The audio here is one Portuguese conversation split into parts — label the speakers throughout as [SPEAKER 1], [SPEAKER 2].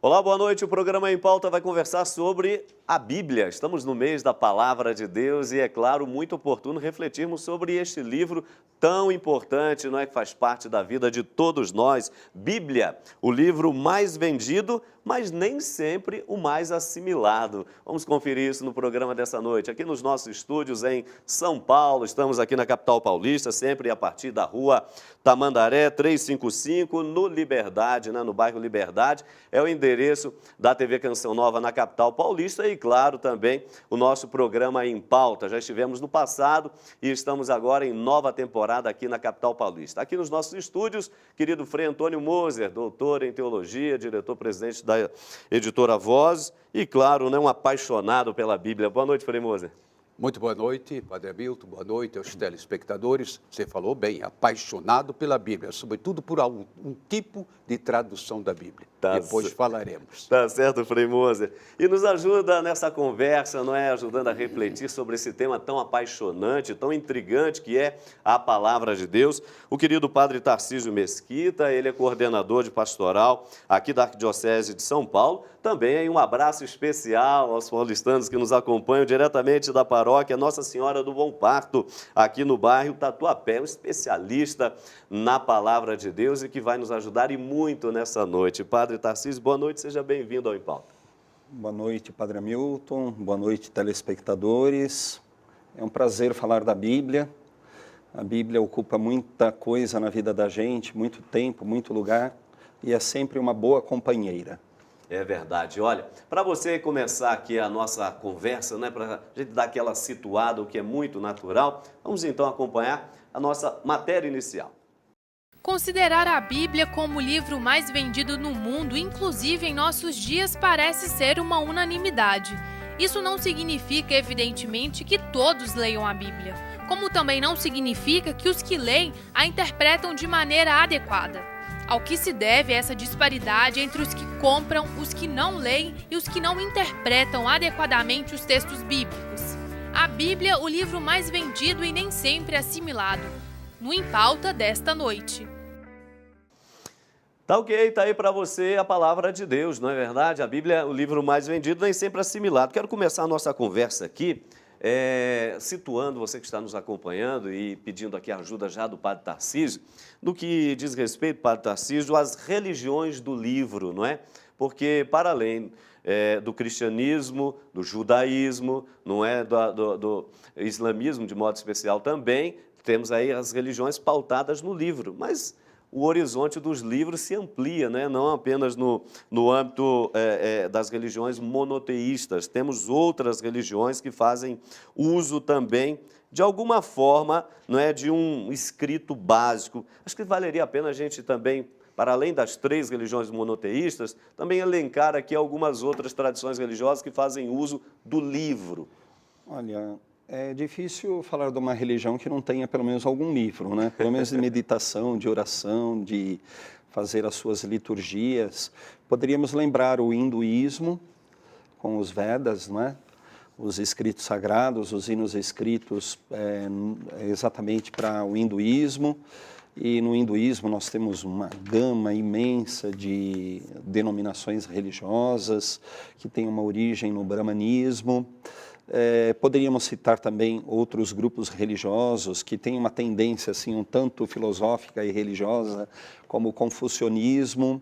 [SPEAKER 1] Olá, boa noite. O programa Em Pauta vai conversar sobre a Bíblia. Estamos no mês da Palavra de Deus e, é claro, muito oportuno refletirmos sobre este livro tão importante, não é, que faz parte da vida de todos nós. Bíblia, o livro mais vendido, mas nem sempre o mais assimilado. Vamos conferir isso no programa dessa noite, aqui nos nossos estúdios em São Paulo. Estamos aqui na capital paulista, sempre a partir da rua Tamandaré 355, no Liberdade, no bairro Liberdade. É o endereço da TV Canção Nova na capital paulista e, claro, também o nosso programa Em Pauta. Já estivemos no passado e estamos agora em nova temporada aqui na capital paulista. Aqui nos nossos estúdios, querido Frei Antônio Moser, doutor em teologia, diretor-presidente da editora Voz e, claro, um apaixonado pela Bíblia. Boa noite, Frei Moser.
[SPEAKER 2] Muito boa noite, Padre Hamilton, boa noite aos telespectadores. Você falou bem, apaixonado pela Bíblia, sobretudo por um tipo de tradução da Bíblia. Depois falaremos.
[SPEAKER 1] Tá certo, Frei Moser. E nos ajuda nessa conversa, ajudando a refletir sobre esse tema tão apaixonante, tão intrigante que é a Palavra de Deus, o querido Padre Tarcísio Mesquita. Ele é coordenador de pastoral aqui da Arquidiocese de São Paulo. Também um abraço especial aos paulistanos que nos acompanham diretamente da paróquia Nossa Senhora do Bom Parto, aqui no bairro Tatuapé, um especialista na Palavra de Deus e que vai nos ajudar e muito nessa noite. Padre Tarcísio, boa noite, seja bem-vindo ao Em Pauta.
[SPEAKER 3] Boa noite, Padre Hamilton, boa noite, telespectadores. É um prazer falar da Bíblia. A Bíblia ocupa muita coisa na vida da gente, muito tempo, muito lugar, e é sempre uma boa companheira.
[SPEAKER 1] É verdade. Olha, para você começar aqui a nossa conversa, para a gente dar aquela situada, o que é muito natural, vamos então acompanhar a nossa matéria inicial.
[SPEAKER 4] Considerar a Bíblia como o livro mais vendido no mundo, inclusive em nossos dias, parece ser uma unanimidade. Isso não significa, evidentemente, que todos leiam a Bíblia, como também não significa que os que leem a interpretam de maneira adequada. Ao que se deve essa disparidade entre os que compram, os que não leem e os que não interpretam adequadamente os textos bíblicos. A Bíblia, o livro mais vendido e nem sempre assimilado. No Em Pauta desta noite.
[SPEAKER 1] Tá ok, tá aí para você a Palavra de Deus, não é verdade? A Bíblia é o livro mais vendido, nem sempre assimilado. Quero começar a nossa conversa aqui, situando você que está nos acompanhando e pedindo aqui a ajuda já do Padre Tarcísio, no que diz respeito, Padre Tarcísio, às religiões do livro, não é? Porque, para além do cristianismo, do judaísmo, não é? Do islamismo, de modo especial também, temos aí as religiões pautadas no livro, mas o horizonte dos livros se amplia, não apenas no âmbito das religiões monoteístas. Temos outras religiões que fazem uso também, de alguma forma, de um escrito básico. Acho que valeria a pena a gente também, para além das três religiões monoteístas, também elencar aqui algumas outras tradições religiosas que fazem uso do livro.
[SPEAKER 3] Olha, é difícil falar de uma religião que não tenha pelo menos algum livro, pelo menos de meditação, de oração, de fazer as suas liturgias. Poderíamos lembrar o hinduísmo, com os Vedas, os escritos sagrados, os hinos escritos exatamente para o hinduísmo. E no hinduísmo nós temos uma gama imensa de denominações religiosas que tem uma origem no brahmanismo. Poderíamos citar também outros grupos religiosos que têm uma tendência assim, um tanto filosófica e religiosa, como o confucionismo.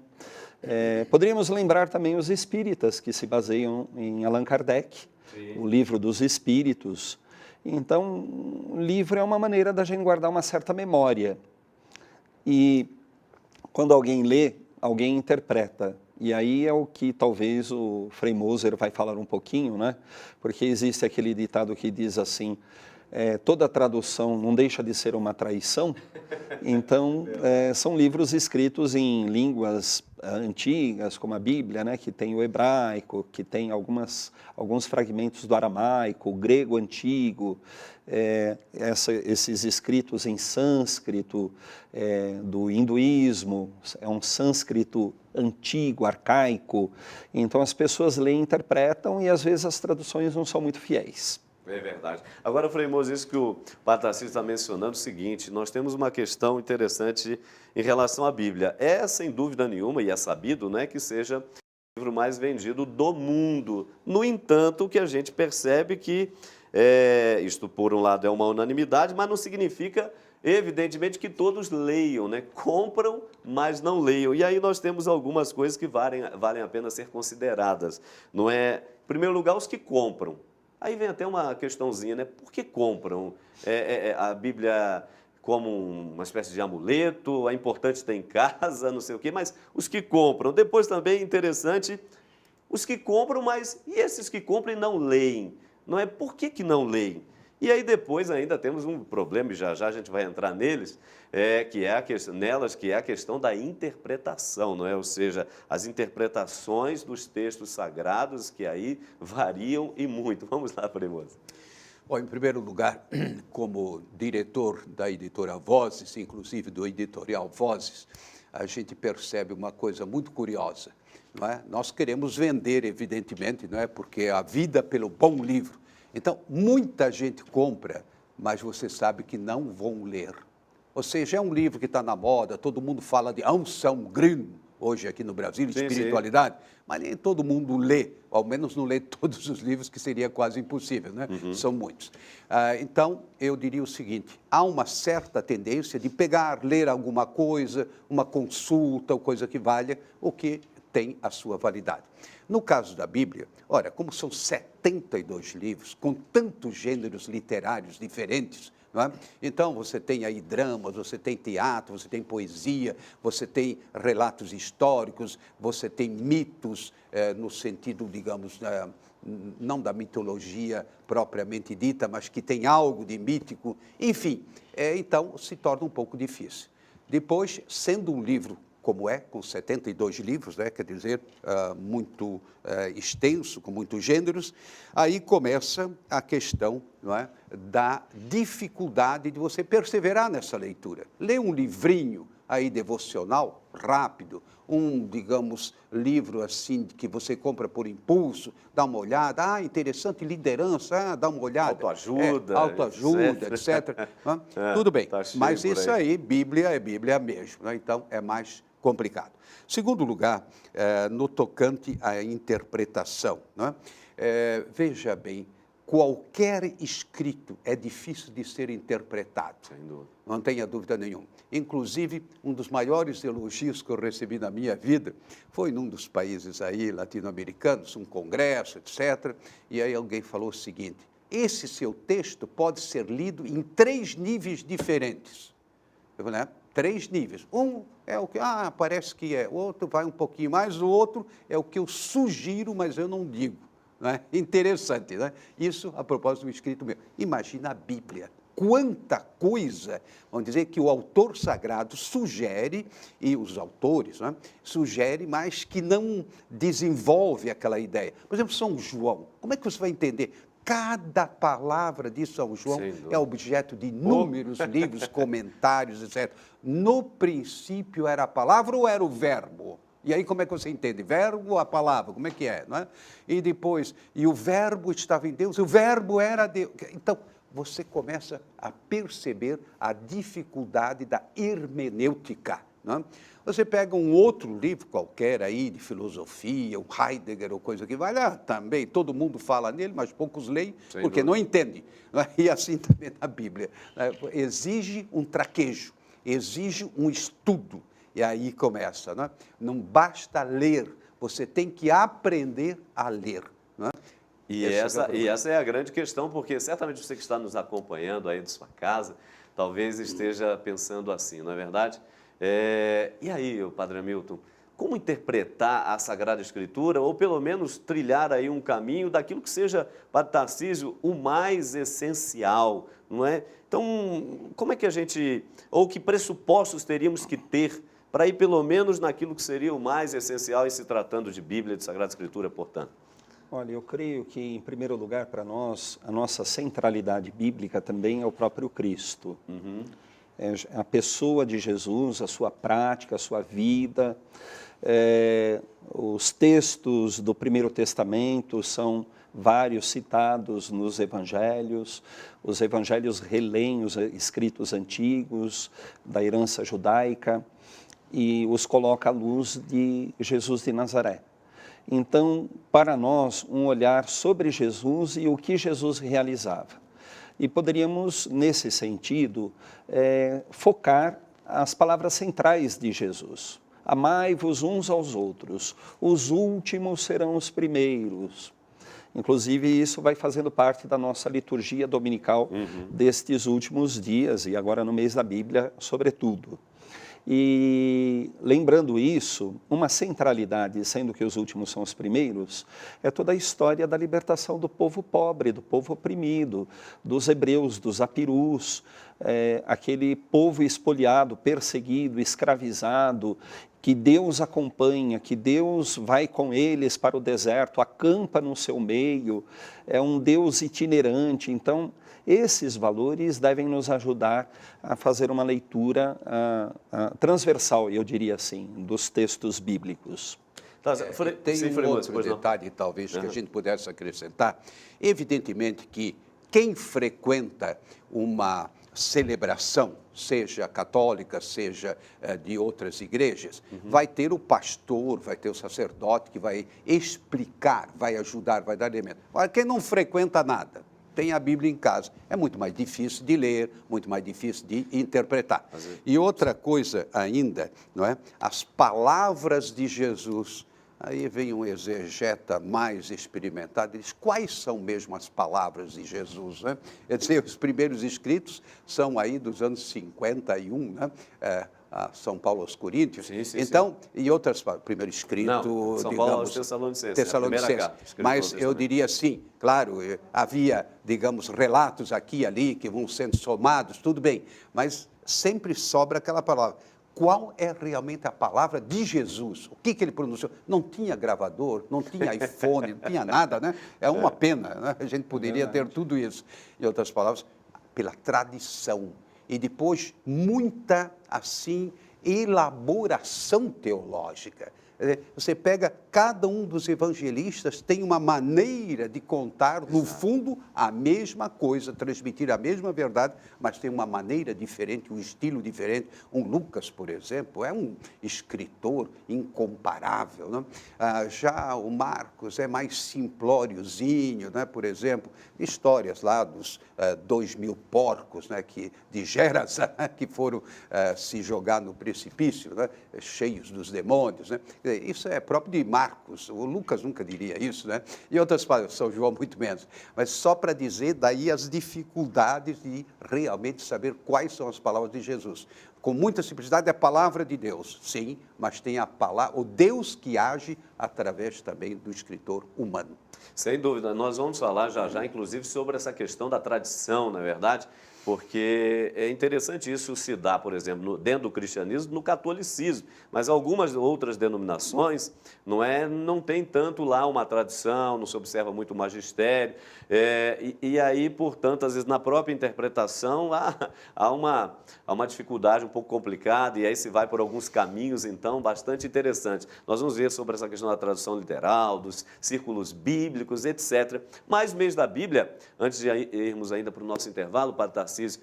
[SPEAKER 3] Poderíamos lembrar também os espíritas, que se baseiam em Allan Kardec, sim, o livro dos espíritos. Então, o livro é uma maneira da gente guardar uma certa memória. E quando alguém lê, alguém interpreta. E aí é o que talvez o Frei Moser vai falar um pouquinho, porque existe aquele ditado que diz assim, toda tradução não deixa de ser uma traição. Então, são livros escritos em línguas antigas, como a Bíblia, que tem o hebraico, que tem alguns fragmentos do aramaico, o grego antigo, esses escritos em sânscrito, do hinduísmo, é um sânscrito antigo, arcaico. Então, as pessoas leem e interpretam e, às vezes, as traduções não são muito fiéis.
[SPEAKER 1] É verdade. Agora, Frei Moser, isso que o Padre Tarcísio está mencionando, é o seguinte, nós temos uma questão interessante em relação à Bíblia. É, sem dúvida nenhuma, e é sabido, que seja livro mais vendido do mundo. No entanto, o que a gente percebe que, isto por um lado é uma unanimidade, mas não significa, evidentemente, que todos leiam, né? Compram, mas não leiam. E aí nós temos algumas coisas que valem a pena ser consideradas. Não é, em primeiro lugar, os que compram. Aí vem até uma questãozinha, né? Por que compram? A Bíblia como uma espécie de amuleto, é importante ter em casa, não sei o quê, mas os que compram. Depois também é interessante, os que compram, mas e esses que compram e não leem? Não é? Por que não leem? E aí depois ainda temos um problema, e já a gente vai entrar neles, que é a questão da interpretação, não é? Ou seja, as interpretações dos textos sagrados que aí variam e muito. Vamos lá, Premoso.
[SPEAKER 2] Bom, em primeiro lugar, como diretor da editora Vozes, inclusive do editorial Vozes, a gente percebe uma coisa muito curiosa, não é? Nós queremos vender, evidentemente, não é? Porque a vida pelo bom livro. Então, muita gente compra, mas você sabe que não vão ler. Ou seja, é um livro que está na moda, todo mundo fala de Anselm Grün, hoje aqui no Brasil, espiritualidade, mas nem todo mundo lê, ao menos não lê todos os livros, que seria quase impossível, né? São muitos. Então, eu diria o seguinte, há uma certa tendência de pegar, ler alguma coisa, uma consulta, ou coisa que valha, o que tem a sua validade. No caso da Bíblia, olha, como são 72 livros, com tantos gêneros literários diferentes, não é? Então, você tem aí dramas, você tem teatro, você tem poesia, você tem relatos históricos, você tem mitos, no sentido, digamos, não da mitologia propriamente dita, mas que tem algo de mítico. Enfim, então se torna um pouco difícil. Depois, sendo um livro como com 72 livros, né, quer dizer, muito extenso, com muitos gêneros, aí começa a questão, não é, da dificuldade de você perseverar nessa leitura. Ler um livrinho aí devocional, rápido, digamos, livro assim que você compra por impulso, dá uma olhada, interessante, liderança, dá uma olhada.
[SPEAKER 1] Autoajuda,
[SPEAKER 2] etc. Tudo bem,
[SPEAKER 1] tá cheio
[SPEAKER 2] mas
[SPEAKER 1] por
[SPEAKER 2] isso aí, Bíblia é Bíblia mesmo, né? Então é mais complicado. Segundo lugar, no tocante à interpretação, não é? Veja bem, qualquer escrito é difícil de ser interpretado, não tenha dúvida nenhuma. Inclusive, um dos maiores elogios que eu recebi na minha vida foi num dos países aí latino-americanos, um congresso, etc. E aí alguém falou o seguinte, esse seu texto pode ser lido em 3 níveis diferentes. Eu falei, 3 níveis. Um é o que, parece que é. O outro vai um pouquinho mais, o outro é o que eu sugiro, mas eu não digo. Não é? Interessante, né? Isso a propósito do escrito meu. Imagina a Bíblia. Quanta coisa, vamos dizer, que o autor sagrado sugere, e os autores, né, sugere, mas que não desenvolve aquela ideia. Por exemplo, São João. Como é que você vai entender? Cada palavra de São João é objeto de inúmeros livros, comentários, etc. No princípio era a palavra ou era o verbo? E aí como é que você entende? Verbo ou a palavra? Como é que é? Não é? E depois, e o verbo estava em Deus, e o verbo era Deus. Então, você começa a perceber a dificuldade da hermenêutica. Não é? Você pega um outro livro qualquer aí, de filosofia, um Heidegger ou coisa que vale, também, todo mundo fala nele, mas poucos leem, porque não entendem. Não é? E assim também na Bíblia. Exige um traquejo, exige um estudo, e aí começa. Não é? Não basta ler, você tem que aprender a ler. Não é?
[SPEAKER 1] E essa é a grande questão, porque certamente você que está nos acompanhando aí de sua casa, talvez esteja pensando assim, não é verdade? E aí, Padre Hamilton, como interpretar a Sagrada Escritura, ou pelo menos trilhar aí um caminho daquilo que seja, Padre Tarcísio, o mais essencial, não é? Então, como é que a gente, ou que pressupostos teríamos que ter para ir pelo menos naquilo que seria o mais essencial em se tratando de Bíblia, de Sagrada Escritura, portanto?
[SPEAKER 3] Olha, eu creio que, em primeiro lugar, para nós, a nossa centralidade bíblica também é o próprio Cristo. É a pessoa de Jesus, a sua prática, a sua vida. Os textos do Primeiro Testamento são vários citados nos evangelhos. Os evangelhos releem os escritos antigos da herança judaica e os coloca à luz de Jesus de Nazaré. Então, para nós, um olhar sobre Jesus e o que Jesus realizava. E poderíamos, nesse sentido, focar as palavras centrais de Jesus. Amai-vos uns aos outros, os últimos serão os primeiros. Inclusive, isso vai fazendo parte da nossa liturgia dominical destes últimos dias, e agora no mês da Bíblia, sobretudo. E lembrando isso, uma centralidade, sendo que os últimos são os primeiros, é toda a história da libertação do povo pobre, do povo oprimido, dos hebreus, dos apirus, aquele povo espoliado, perseguido, escravizado, que Deus acompanha, que Deus vai com eles para o deserto, acampa no seu meio, é um Deus itinerante. Então, esses valores devem nos ajudar a fazer uma leitura transversal, eu diria assim, dos textos bíblicos.
[SPEAKER 2] Tem um outro detalhe, talvez, que a gente pudesse acrescentar. Evidentemente que quem frequenta uma celebração, seja católica, seja de outras igrejas, vai ter o pastor, vai ter o sacerdote que vai explicar, vai ajudar, vai dar elemento. Agora, quem não frequenta nada, tem a Bíblia em casa, é muito mais difícil de ler, muito mais difícil de interpretar. E outra coisa ainda, não é? As palavras de Jesus. Aí vem um exegeta mais experimentado e diz, quais são mesmo as palavras de Jesus? Né? Quer dizer, os primeiros escritos são aí dos anos 51, né? São Paulo aos Coríntios.
[SPEAKER 1] Sim,
[SPEAKER 2] então, e outras palavras, primeiro escrito...
[SPEAKER 1] Não, São Paulo aos Tessalonicenses.
[SPEAKER 2] Mas eu diria assim, claro, havia, digamos, relatos aqui e ali que vão sendo somados, tudo bem, mas sempre sobra aquela palavra. Qual é realmente a palavra de Jesus? O que ele pronunciou? Não tinha gravador, não tinha iPhone, não tinha nada, né? É uma pena, né? A gente poderia ter tudo isso. Em outras palavras, pela tradição. E depois, muita, assim, elaboração teológica. Você pega, cada um dos evangelistas tem uma maneira de contar, no fundo, a mesma coisa, transmitir a mesma verdade, mas tem uma maneira diferente, um estilo diferente. Um Lucas, por exemplo, é um escritor incomparável, né? Já o Marcos é mais simplóriozinho, né? Por exemplo, histórias lá dos 2.000 porcos, né? De Gerasa, né? Que foram se jogar no precipício, né? Cheios dos demônios, né? Isso é próprio de Marcos, o Lucas nunca diria isso, né? E outras palavras, São João muito menos. Mas só para dizer daí as dificuldades de realmente saber quais são as palavras de Jesus. Com muita simplicidade, é a palavra de Deus, sim, mas tem a palavra, o Deus que age através também do escritor humano.
[SPEAKER 1] Sem dúvida, nós vamos falar já, inclusive, sobre essa questão da tradição, na verdade, porque é interessante isso se dar, por exemplo, dentro do cristianismo, no catolicismo, mas algumas outras denominações não tem tanto lá uma tradição, não se observa muito o magistério, e aí, portanto, às vezes na própria interpretação há uma dificuldade um pouco complicada, e aí se vai por alguns caminhos, então, bastante interessantes. Nós vamos ver sobre essa questão da tradução literal, dos círculos bíblicos, etc. Mas, mês da Bíblia, antes de irmos ainda para o nosso intervalo, para Tarcísio,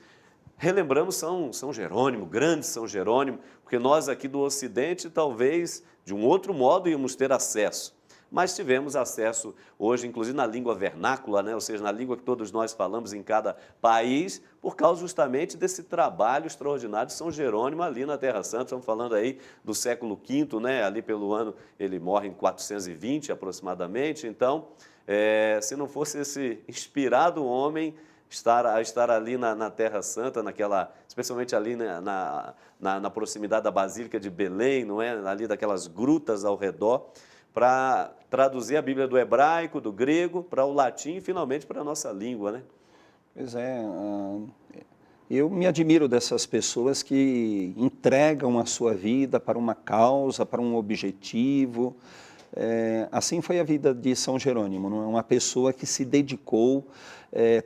[SPEAKER 1] relembramos São Jerônimo, grande São Jerônimo, porque nós aqui do Ocidente, talvez, de um outro modo, íamos ter acesso. Mas tivemos acesso hoje, inclusive na língua vernácula, né? Ou seja, na língua que todos nós falamos em cada país, por causa justamente desse trabalho extraordinário de São Jerônimo ali na Terra Santa. Estamos falando aí do século V, né? Ali pelo ano, ele morre em 420 aproximadamente. Então, se não fosse esse inspirado homem estar ali na Terra Santa, especialmente ali na proximidade da Basílica de Belém, não é? Ali daquelas grutas ao redor, para traduzir a Bíblia do hebraico, do grego, para o latim e, finalmente, para a nossa língua, né?
[SPEAKER 3] Pois é, eu me admiro dessas pessoas que entregam a sua vida para uma causa, para um objetivo. Assim foi a vida de São Jerônimo, não é? Uma pessoa que se dedicou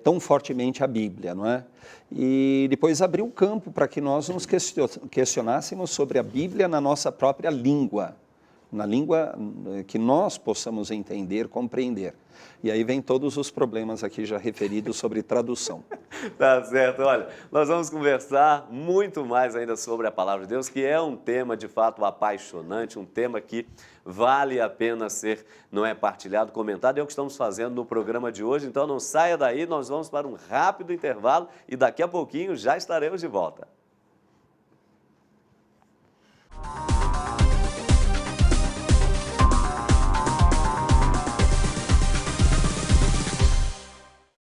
[SPEAKER 3] tão fortemente à Bíblia, não é? E depois abriu campo para que nós nos questionássemos sobre a Bíblia na nossa própria língua. na língua que nós possamos entender, compreender. E aí vem todos os problemas aqui já referidos sobre tradução.
[SPEAKER 1] Tá certo, olha, nós vamos conversar muito mais ainda sobre a palavra de Deus, que é um tema de fato apaixonante, um tema que vale a pena ser, não é, partilhado, comentado, é o que estamos fazendo no programa de hoje, então não saia daí, nós vamos para um rápido intervalo e daqui a pouquinho já estaremos de volta.